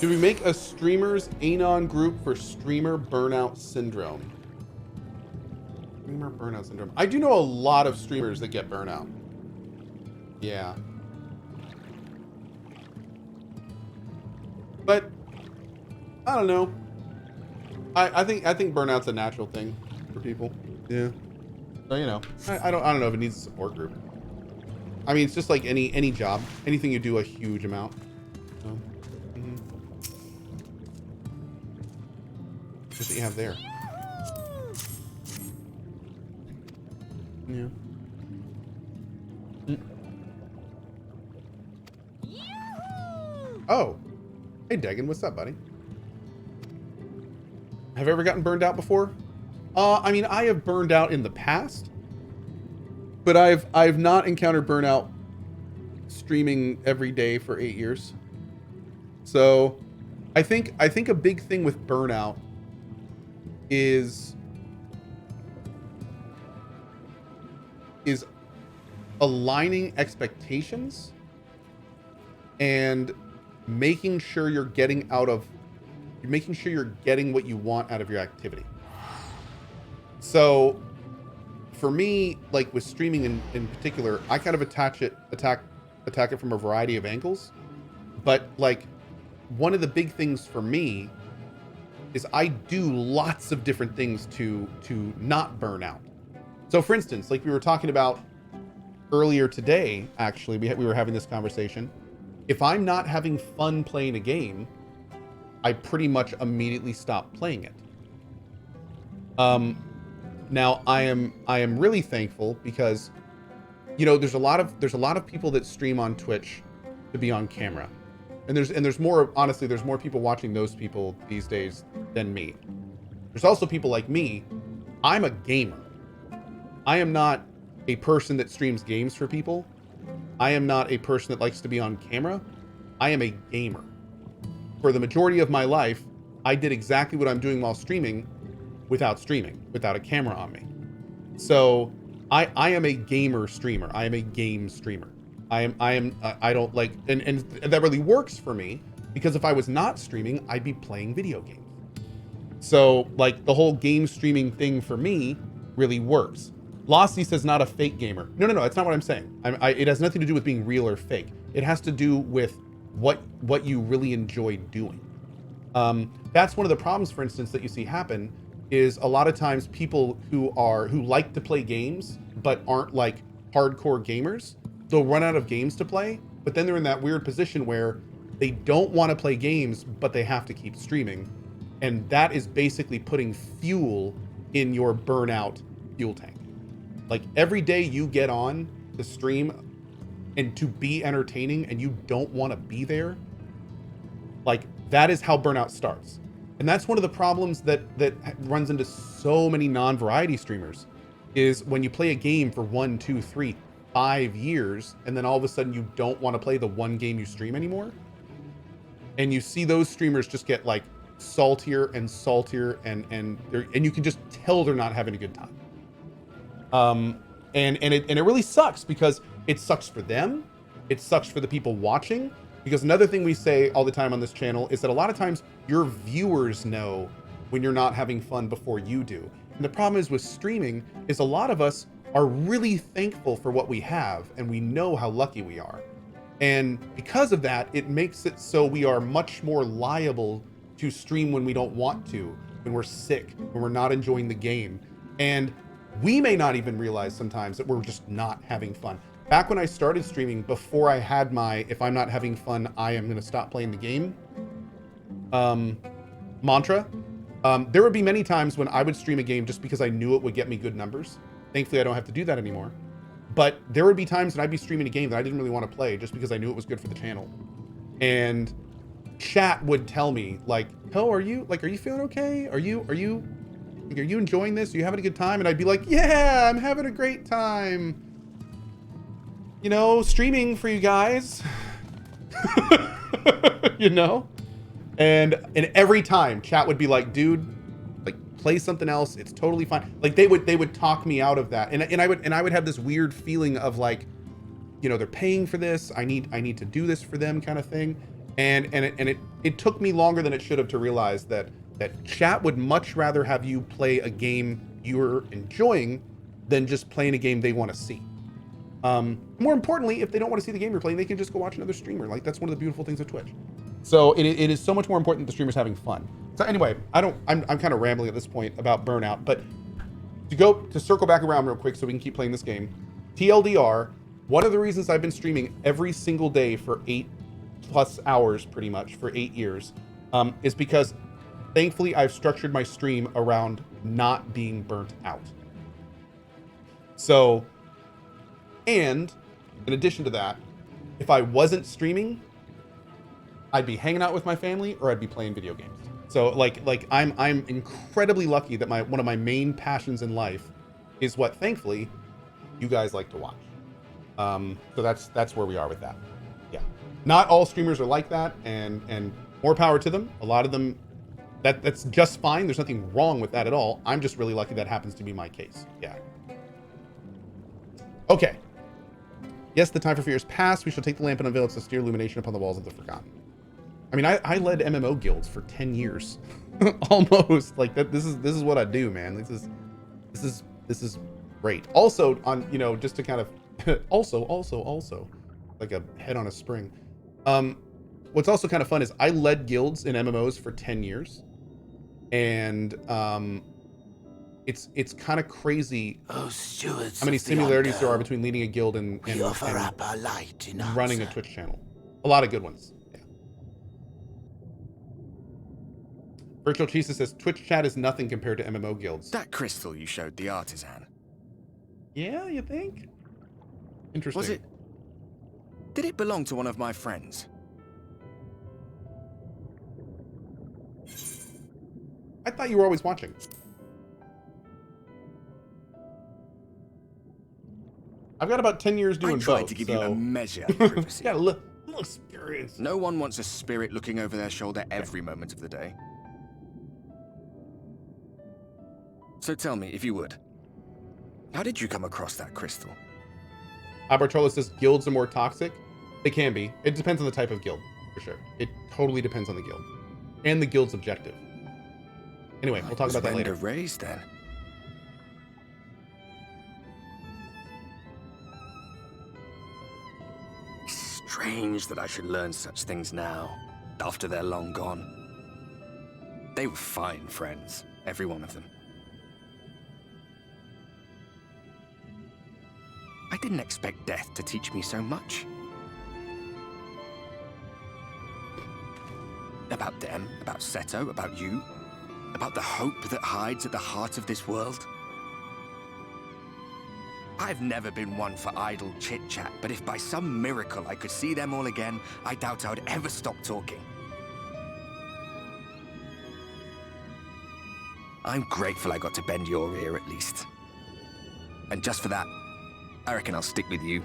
Should we make a streamers anon group for streamer burnout syndrome? Streamer burnout syndrome. I do know a lot of streamers that get burnout. Yeah. But I don't know. I think burnout's a natural thing for people. Yeah. So you know, I don't know if it needs a support group. I mean, it's just like any job, anything you do a huge amount. So, Just what you have there. Yeah. Oh. Hey, Dagan, what's up, buddy? Have you ever gotten burned out before? I mean, I have burned out in the past, but I've not encountered burnout streaming every day for 8 years. So I think a big thing with burnout is aligning expectations and making sure you're getting what you want out of your activity. So for me, like with streaming in particular, I kind of attack it from a variety of angles. But like one of the big things for me is I do lots of different things to not burn out. So for instance, like we were talking about earlier today, actually, we were having this conversation. If I'm not having fun playing a game, I pretty much immediately stop playing it. Now I am really thankful because, you know, there's a lot of people that stream on Twitch to be on camera, and there's more, honestly, there's more people watching those people these days than me. There's also people like me. I'm a gamer. I am not a person that streams games for people. I am not a person that likes to be on camera. I am a gamer. For the majority of my life, I did exactly what I'm doing while streaming without a camera on me. So I am a gamer streamer. I am a game streamer. I don't like, and that really works for me because if I was not streaming, I'd be playing video games. So like the whole game streaming thing for me really works. Lossie says not a fake gamer. No, that's not what I'm saying. It has nothing to do with being real or fake. It has to do with what you really enjoy doing. That's one of the problems, for instance, that you see happen is a lot of times people who like to play games but aren't like hardcore gamers, they'll run out of games to play, but then they're in that weird position where they don't want to play games but they have to keep streaming, and that is basically putting fuel in your burnout fuel tank. Like every day you get on the stream and to be entertaining and you don't want to be there, like that is how burnout starts. And that's one of the problems that runs into so many non-variety streamers is when you play a game for 1, 2, 3, 5 years, and then all of a sudden you don't want to play the one game you stream anymore. And you see those streamers just get like saltier and saltier, and you can just tell they're not having a good time. And it really sucks because it sucks for them. It sucks for the people watching, because another thing we say all the time on this channel is that a lot of times your viewers know when you're not having fun before you do. And the problem is with streaming is a lot of us are really thankful for what we have, and we know how lucky we are. And because of that, it makes it so we are much more liable to stream when we don't want to, when we're sick, when we're not enjoying the game. And we may not even realize sometimes that we're just not having fun. Back when I started streaming, before I had my, if I'm not having fun, I am gonna stop playing the game mantra, there would be many times when I would stream a game just because I knew it would get me good numbers. Thankfully, I don't have to do that anymore. But there would be times when I'd be streaming a game that I didn't really want to play just because I knew it was good for the channel. And chat would tell me like, "Oh, are you feeling okay? Are you enjoying this? Are you having a good time?" And I'd be like, "Yeah, I'm having a great time. You know, streaming for you guys." You know? And every time chat would be like, "Dude, like play something else. It's totally fine." Like they would talk me out of that. And I would have this weird feeling of like, you know, they're paying for this. I need to do this for them kind of thing. And it took me longer than it should have to realize that chat would much rather have you play a game you're enjoying than just playing a game they want to see. More importantly, if they don't want to see the game you're playing, they can just go watch another streamer. Like, that's one of the beautiful things of Twitch. So it is so much more important that the streamer's having fun. So anyway, I'm kind of rambling at this point about burnout, but to circle back around real quick so we can keep playing this game. TLDR, one of the reasons I've been streaming every single day for 8+ hours pretty much for 8 years is because thankfully I've structured my stream around not being burnt out. So, and in addition to that, if I wasn't streaming, I'd be hanging out with my family or I'd be playing video games. So like I'm incredibly lucky that one of my main passions in life is what thankfully you guys like to watch. So that's where we are with that. Yeah. Not all streamers are like that, and more power to them. A lot of them, that's just fine. There's nothing wrong with that at all. I'm just really lucky that happens to be my case. Yeah. Okay. Yes, the time for fear is past. We shall take the lamp and unveil its austere illumination upon the walls of the forgotten. I mean, I led MMO guilds for 10 years, almost. Like that. This is what I do, man. This is great. Also, on just to kind of also like a head on a spring. What's also kind of fun is I led guilds in MMOs for 10 years, and it's kind of crazy how many similarities there are between leading a guild and running a Twitch channel. A lot of good ones. Yeah. Virtual Jesus says Twitch chat is nothing compared to MMO guilds. That crystal you showed the artisan. Yeah, you think? Interesting. Did it belong to one of my friends? I thought you were always watching. I've got about 10 years doing both. I tried to give you a measure of privacy. Got a little experience. No one wants a spirit looking over their shoulder every moment of the day. So tell me, if you would, how did you come across that crystal? Abertola says guilds are more toxic. They can be. It depends on the type of guild, for sure. It totally depends on the guild and the guild's objective. Anyway, we'll talk about that later. Raised then. Strange that I should learn such things now, after they're long gone. They were fine friends, every one of them. I didn't expect death to teach me so much. About them, about Seto, about you, about the hope that hides at the heart of this world. I've never been one for idle chit-chat, but if by some miracle I could see them all again, I doubt I would ever stop talking. I'm grateful I got to bend your ear at least. And just for that, I reckon I'll stick with you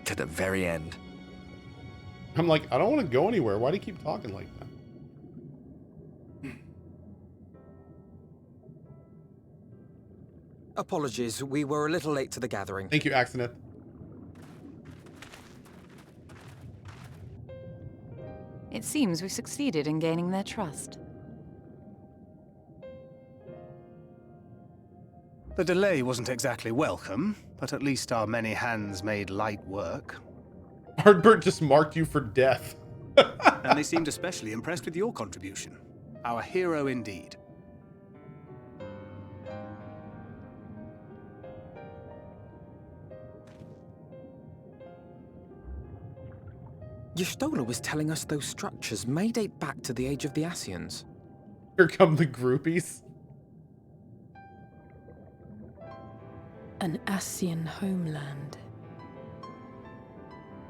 to the very end. I'm like, I don't want to go anywhere. Why do you keep talking like that? Apologies, we were a little late to the gathering. Thank you, Axoneth. It seems we've succeeded in gaining their trust. The delay wasn't exactly welcome, but at least our many hands made light work. Ardbert just marked you for death. And they seemed especially impressed with your contribution. Our hero indeed. Y'shtola was telling us those structures may date back to the age of the Ascians. Here come the groupies. An Ascian homeland.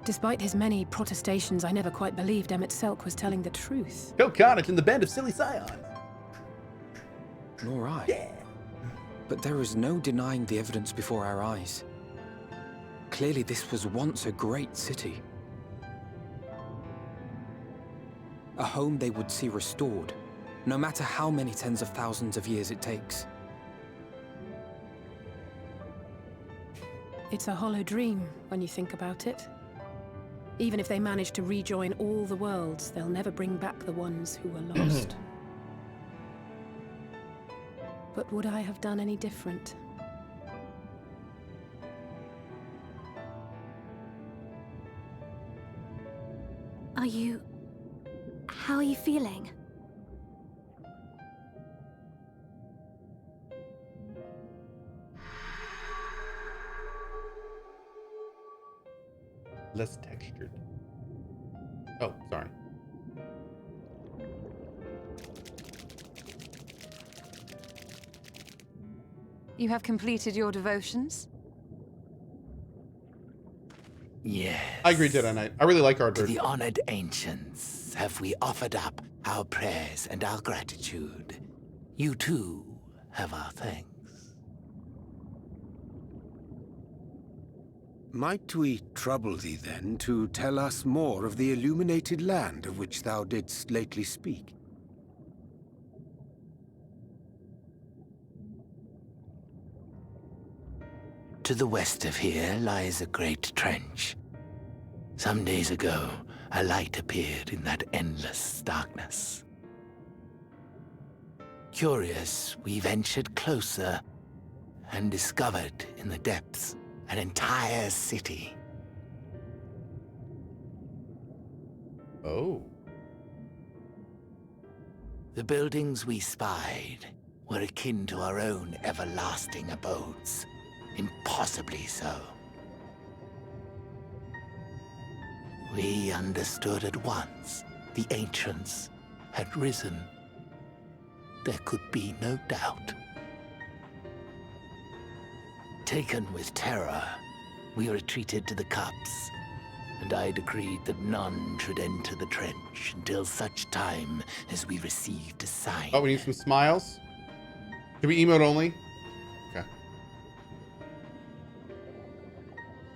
Despite his many protestations, I never quite believed Emmett Selk was telling the truth. CohhCarnage and the band of silly scions. Nor I. Yeah. But there is no denying the evidence before our eyes. Clearly this was once a great city. A home they would see restored, no matter how many tens of thousands of years it takes. It's a hollow dream when you think about it. Even if they manage to rejoin all the worlds, they'll never bring back the ones who were lost. But would I have done any different? How are you feeling? Less textured. Oh, sorry. You have completed your devotions? Yes. I agree, Dead Knight. I really like our To dirt. the honored ancients have we offered up our prayers and our gratitude. You too have our thanks. Might we trouble thee then to tell us more of the illuminated land of which thou didst lately speak? To the west of here lies a great trench. Some days ago, a light appeared in that endless darkness. Curious, we ventured closer and discovered in the depths an entire city. Oh. The buildings we spied were akin to our own everlasting abodes. Impossibly so. We understood at once the ancients had risen. There could be no doubt. Taken with terror, we retreated to the cups, and I decreed that none should enter the trench until such time as we received a sign. Oh, we need some smiles. Can we emote only? Okay.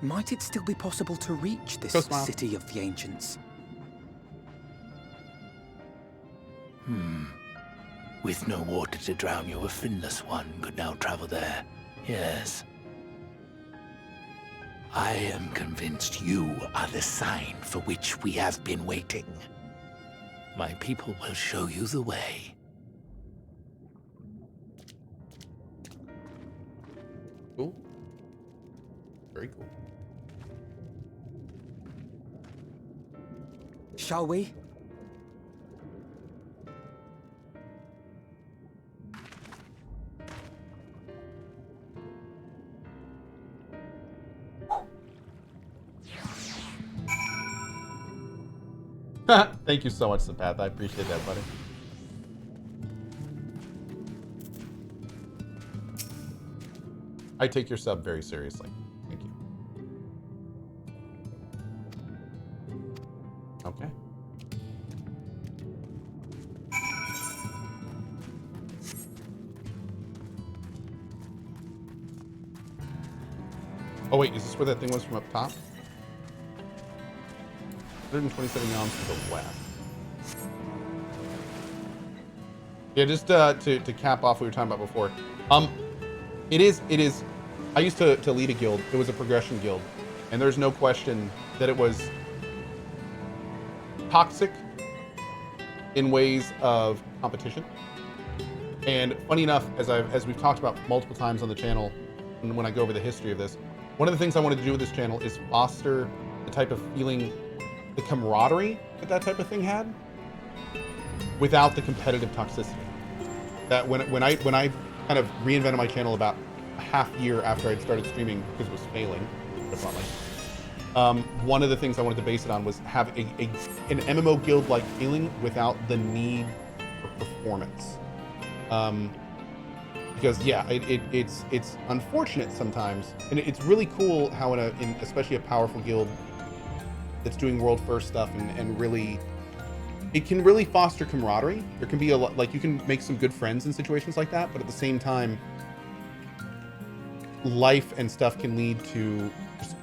Might it still be possible to reach this Go smile. city of the ancients? With no water to drown you, a finless one could now travel there. Yes. I am convinced you are the sign for which we have been waiting. My people will show you the way. Cool. Very cool. Shall we? Thank you so much, Sapath. I appreciate that, buddy. I take your sub very seriously. Thank you. Okay. Oh wait, is this where that thing was from up top? 127 yalms to the west. Yeah, just to cap off what we were talking about before. It is. I used to lead a guild. It was a progression guild, and there's no question that it was toxic in ways of competition. And funny enough, as we've talked about multiple times on the channel, and when I go over the history of this, one of the things I wanted to do with this channel is foster the type of feeling, the camaraderie that type of thing had, without the competitive toxicity. That when I kind of reinvented my channel about a half year after I'd started streaming because it was failing, one of the things I wanted to base it on was have an MMO guild-like feeling without the need for performance. Because yeah, it's unfortunate sometimes, and it's really cool how in especially a powerful guild that's doing world first stuff and really, it can really foster camaraderie. There can be a lot, like you can make some good friends in situations like that, but at the same time, life and stuff can lead to just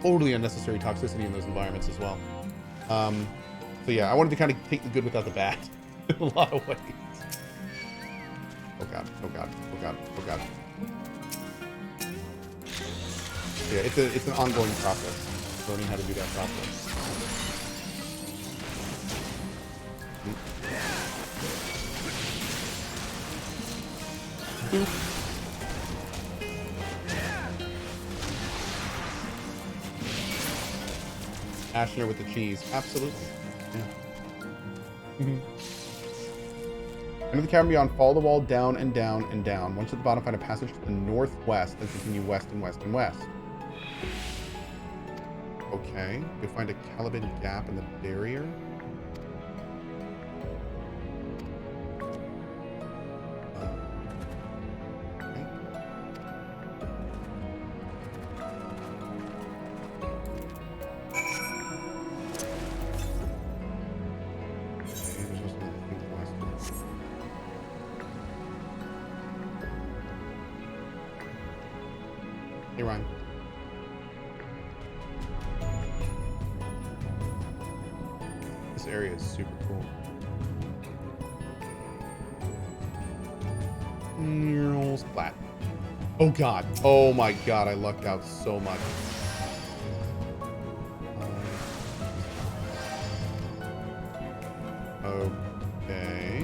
totally unnecessary toxicity in those environments as well. So yeah, I wanted to kind of take the good without the bad in a lot of ways. Oh god, oh god, oh god, oh god. Yeah, it's an ongoing process. learning how to do that properly. Ashner with the cheese. Absolutely. Yeah. Enter the cavern beyond, follow the wall down and down and down. Once at the bottom, find a passage to the northwest, then continue west and west and west. Okay. You'll find a Caliban gap in the barrier. Hey, Ryan. This area is super cool. Splat. Oh god. Oh my god, I lucked out so much. Okay.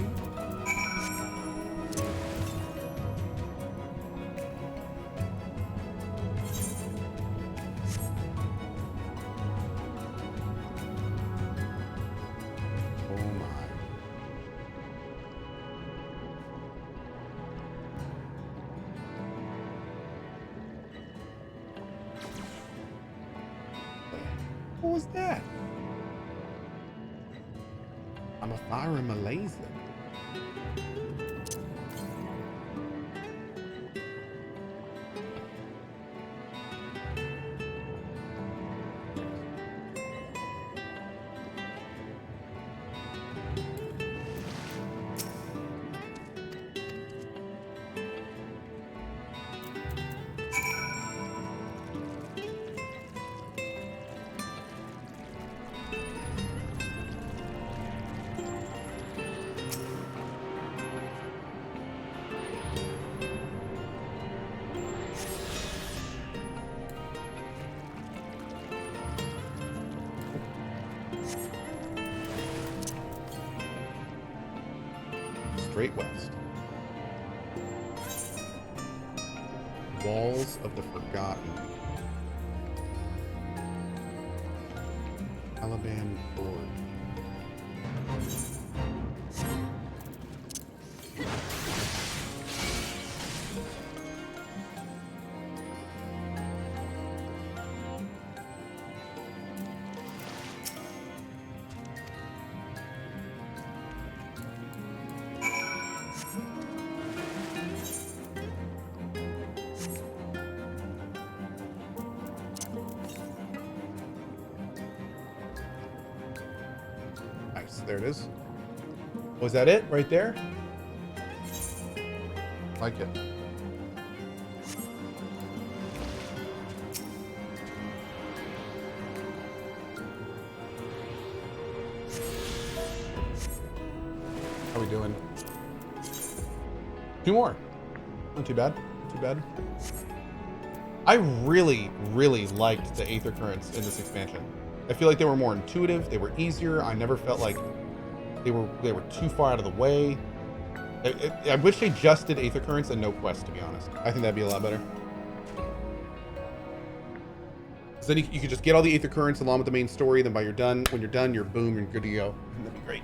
What was that? I'm a fire and a laser. Straight west. Walls of the Forgotten. Caliban Gorge. There it is. Was that it right there? Like it. How are we doing? 2 more. Not too bad. Not too bad. I really, really liked the Aether Currents in this expansion. I feel like they were more intuitive. They were easier. I never felt like they were too far out of the way. I wish they just did Aether Currents and no quests, to be honest. I think that'd be a lot better. So then you could just get all the Aether Currents along with the main story. Then when you're done, you're boom, you're good to go. That'd be great.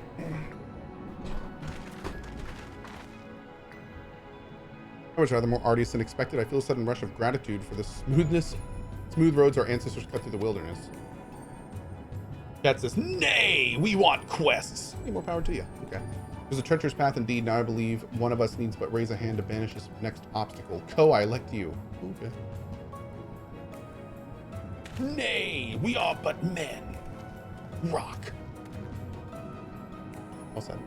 I was rather more arduous than expected. I feel a sudden rush of gratitude for the smooth roads our ancestors cut through the wilderness. Cat says, nay, we want quests. Hey, more power to you. Okay. There's a treacherous path indeed. Now I believe one of us needs but raise a hand to banish this next obstacle. Cohh, I elect you. Okay. Nay, we are but men. Rock. All set.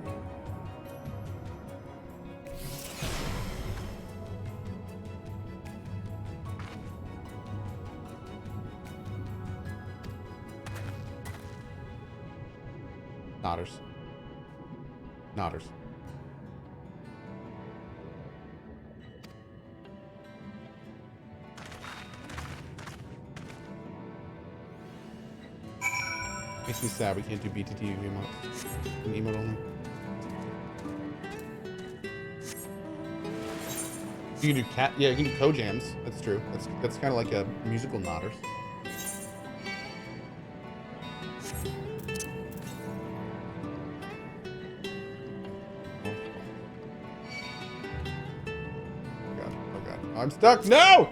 Nodders. Nodders. Makes me sad we can't do BTT emotes. An emote only. You can do yeah, you can do co-jams. That's true. That's kind of like a musical nodders. Oh god, oh god. I'm stuck. No!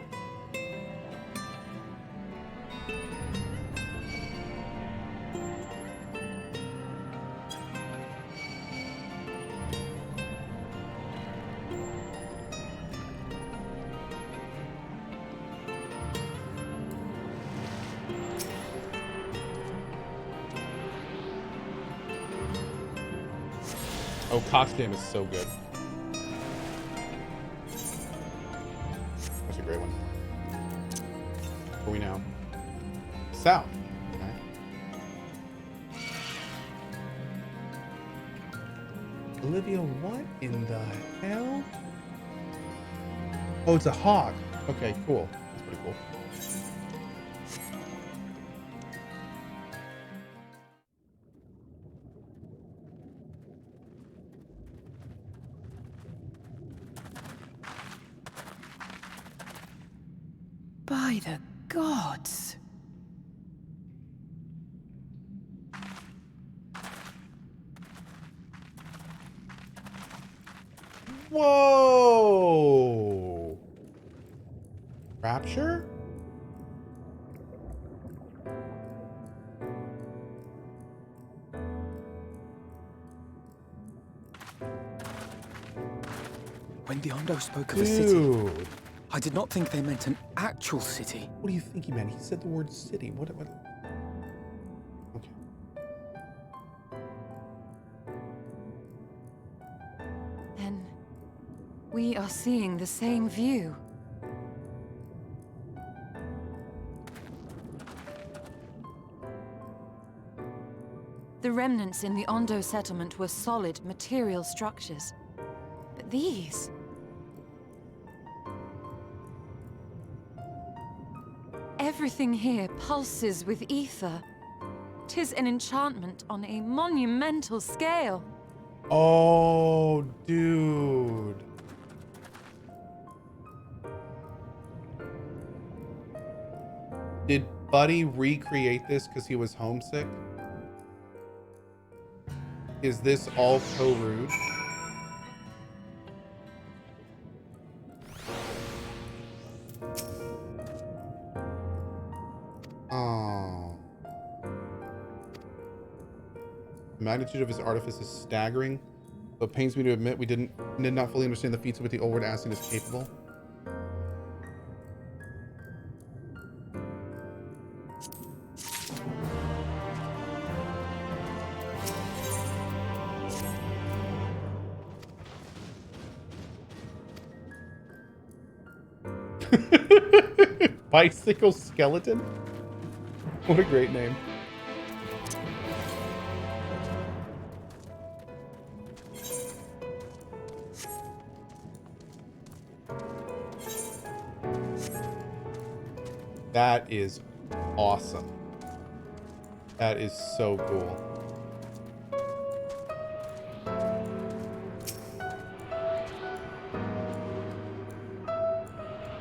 Oh, Cohh's jam is so good. That's a great one. Where are we now? South. Okay. Olivia, what in the hell? Oh, it's a hog. Okay, cool. That's pretty cool. By the gods. Whoa! Rapture? When the Ondo spoke of a city, Dude. I did not think they meant an actual city. What do you think he meant? He said the word city. What? Okay. Then we are seeing the same view. The remnants in the Ondo settlement were solid material structures. But these... everything here pulses with ether. 'Tis an enchantment on a monumental scale. Oh, dude. Did Buddy recreate this because he was homesick? Is this all Cohh? Oh. The magnitude of his artifice is staggering. Though it pains me to admit we did not fully understand the feats of which the Old Aston is capable. Bicycle Skeleton? What a great name. That is awesome. That is so cool.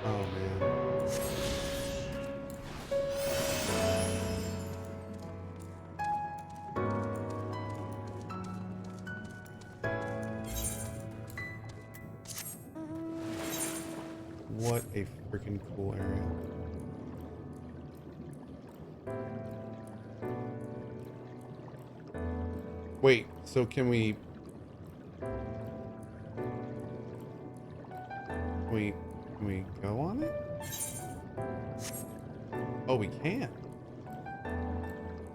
Oh, man. What a freaking cool area. Wait, so can we go on it? Oh, we can.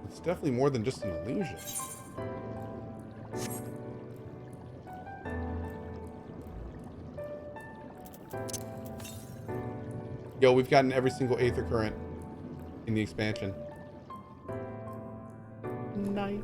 It's definitely more than just an illusion. Yo, we've gotten every single Aether Current in the expansion. Nice.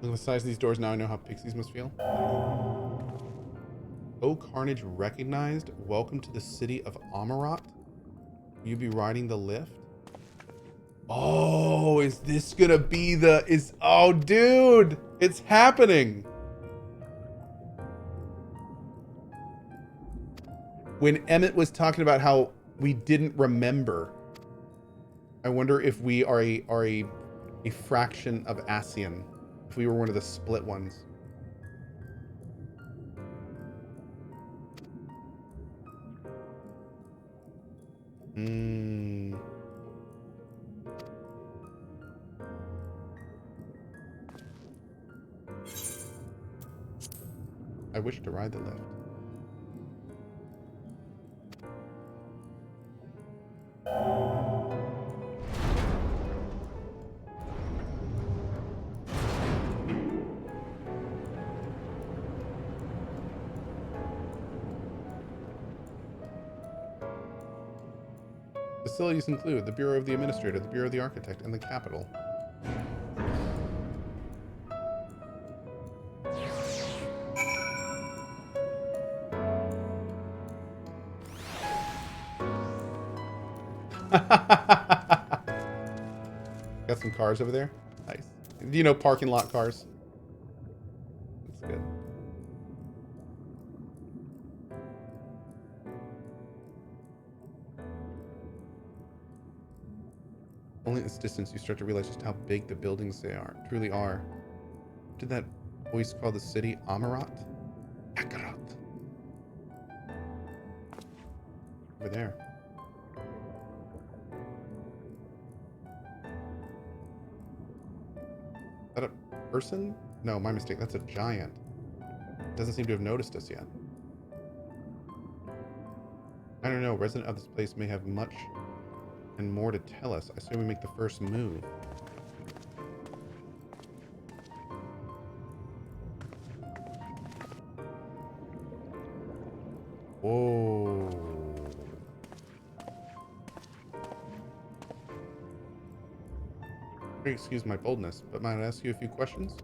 Look at the size of these doors now. I know how pixies must feel. CohhCarnage recognized. Welcome to the city of Amaurot. Will you be riding the lift? Oh, is this gonna be the... Oh, dude! It's happening! When Emmett was talking about how we didn't remember, I wonder if we are a fraction of Ascian. If we were one of the split ones. I wish to ride the lift. Facilities include the Bureau of the Administrator, the Bureau of the Architect, and the Capitol. Got some cars over there. Nice. Do you know parking lot cars? That's good. Only at this distance you start to realize just how big the buildings truly are. Did that voice call the city Amaurot? Amaurot. Over there. Is that a person? No, my mistake. That's a giant. Doesn't seem to have noticed us yet. I don't know. Resident of this place may have much and more to tell us. I say we make the first move. Whoa. Excuse my boldness, but might I ask you a few questions?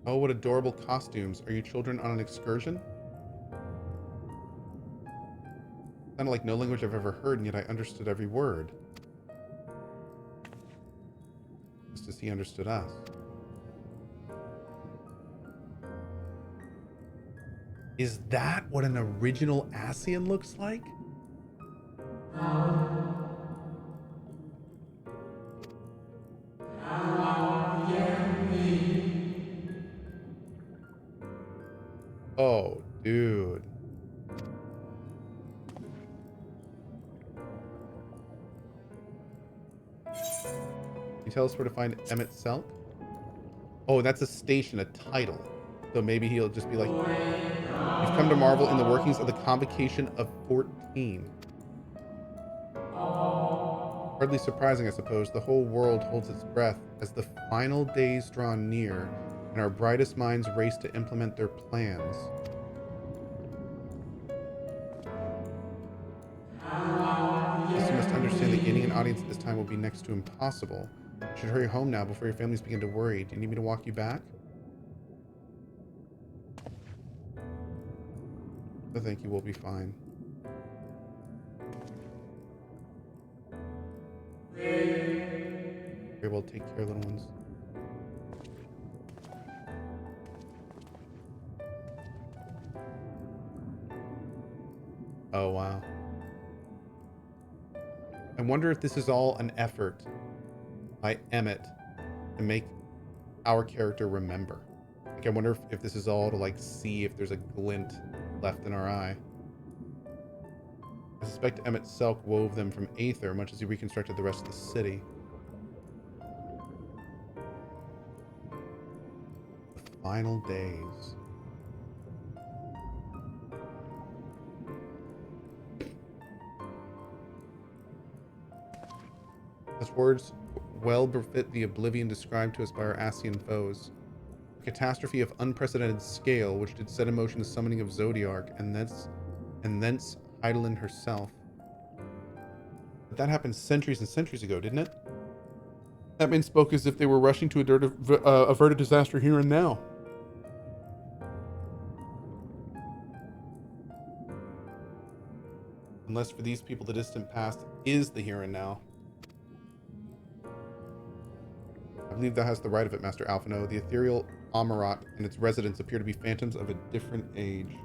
Oh, what adorable costumes. Are you children on an excursion? Sounded like no language I've ever heard, and yet I understood every word. Just as he understood us. Is that what an original Ascian looks like? Oh, dude. Can you tell us where to find Emmett Selk? Oh, that's a station, a title. So maybe he'll just be like, you've come to marvel in the workings of the Convocation of 14. Hardly surprising, I suppose. The whole world holds its breath as the final days draw near and our brightest minds race to implement their plans. Thus, you must understand that gaining an audience at this time will be next to impossible. You should hurry home now before your families begin to worry. Do you need me to walk you back? I think you will be fine. Very well, take care, little ones. Oh, wow. I wonder if this is all an effort by Emmett to make our character remember. Like, I wonder if this is all to, like, see if there's a glint left in our eye. I suspect Emmett Selk wove them from Aether, much as he reconstructed the rest of the city. The final days. His words well befit the oblivion described to us by our Ascian foes. catastrophe of unprecedented scale, which did set in motion the summoning of Zodiark, and thence Heidelin herself. But that happened centuries and centuries ago, didn't it? That man spoke as if they were rushing to avert a disaster here and now. Unless for these people, the distant past is the here and now. I believe thou hast the right of it, Master Alphino. The ethereal Amaurot and its residents appear to be phantoms of a different age.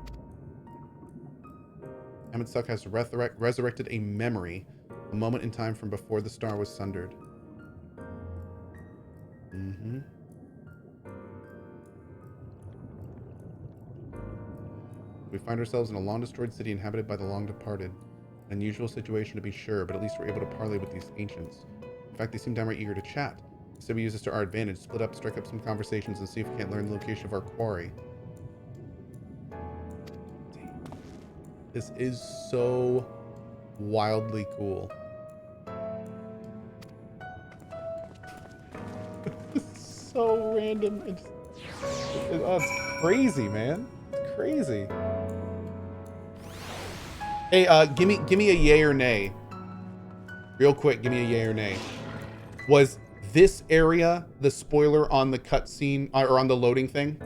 Amaurot has resurrected a memory, a moment in time from before the star was sundered. We find ourselves in a long-destroyed city inhabited by the long-departed. An unusual situation to be sure, but at least we're able to parley with these ancients. In fact, they seem downright eager to chat. So we use this to our advantage, split up, strike up some conversations, and see if we can't learn the location of our quarry. This is so wildly cool. It's so random. It's crazy, man. It's crazy. Hey, give me a yay or nay. Real quick, give me a yay or nay. Was this area the spoiler on the cutscene or on the loading thing?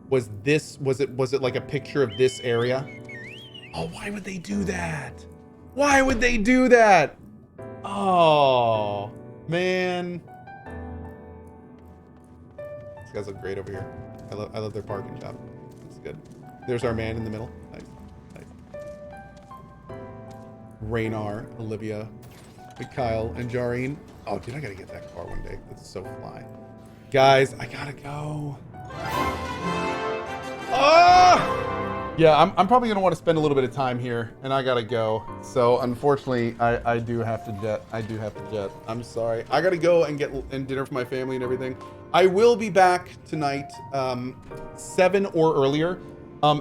Was it like a picture of this area? Oh, why would they do that? Why would they do that? Oh, man. These guys look great over here. I love their parking job. It's good. There's our man in the middle. Nice. Raynar, Olivia, Mikhail, and Jareen. Oh, dude, I gotta get that car one day. That's so fly. Guys, I gotta go. Oh! Yeah, I'm probably gonna want to spend a little bit of time here, and I gotta go. So, unfortunately, I do have to jet. I'm sorry. I gotta go and get dinner for my family and everything. I will be back tonight, 7 or earlier.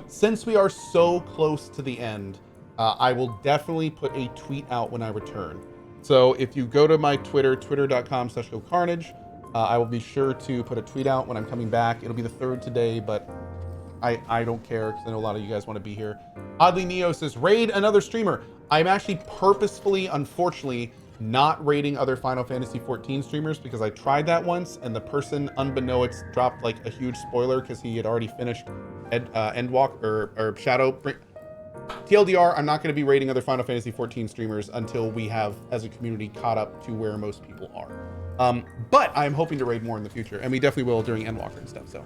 Since we are so close to the end, I will definitely put a tweet out when I return. So if you go to my Twitter, twitter.com/CohhCarnage, I will be sure to put a tweet out when I'm coming back. It'll be the 3rd today, but I don't care because I know a lot of you guys want to be here. Oddly Neo says, raid another streamer. I'm actually purposefully, unfortunately, not raiding other Final Fantasy XIV streamers because I tried that once and the person, unbeknownst, dropped like a huge spoiler because he had already finished Endwalk or Shadowbringers. TLDR, I'm not going to be raiding other Final Fantasy XIV streamers until we have, as a community, caught up to where most people are. But I'm hoping to raid more in the future, and we definitely will during Endwalker and stuff. So,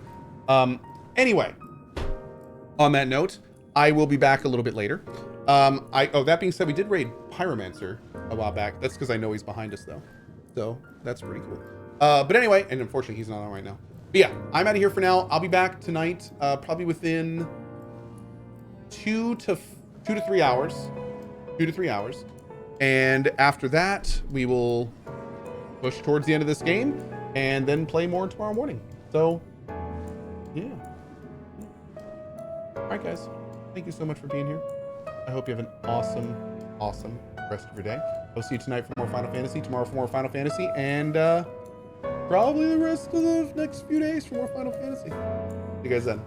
anyway, on that note, I will be back a little bit later. That being said, we did raid Pyromancer a while back. That's because I know he's behind us, though. So that's pretty cool. But anyway, and unfortunately, he's not on right now. But yeah, I'm out of here for now. I'll be back tonight, probably within 2 to 3 hours. 2 to 3 hours. And after that, we will push towards the end of this game and then play more tomorrow morning. So, yeah. All right, guys. Thank you so much for being here. I hope you have an awesome, awesome rest of your day. I'll see you tonight for more Final Fantasy, tomorrow for more Final Fantasy, and probably the rest of the next few days for more Final Fantasy. See you guys then.